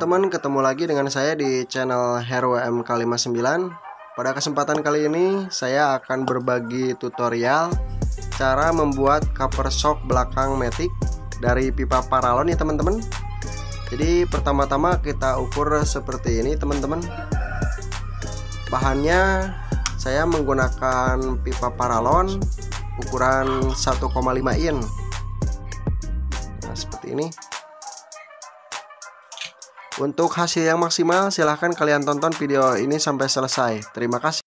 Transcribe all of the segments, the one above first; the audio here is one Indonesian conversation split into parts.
teman-teman, ketemu lagi dengan saya di channel Hero MK59. Pada kesempatan kali ini saya akan berbagi tutorial cara membuat cover shock belakang Matic dari pipa paralon ya teman-teman. Jadi pertama-tama kita ukur seperti ini teman-teman. Bahannya saya menggunakan pipa paralon ukuran 1,5 in. Nah, seperti ini. Untuk hasil yang maksimal, silahkan kalian tonton video ini sampai selesai. Terima kasih.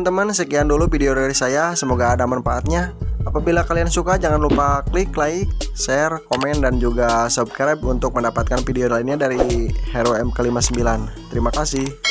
teman-teman, sekian dulu video dari saya. Semoga ada manfaatnya. Apabila kalian suka, jangan lupa klik like, share, komen, dan juga subscribe untuk mendapatkan video lainnya dari Hero MK59. Terima kasih.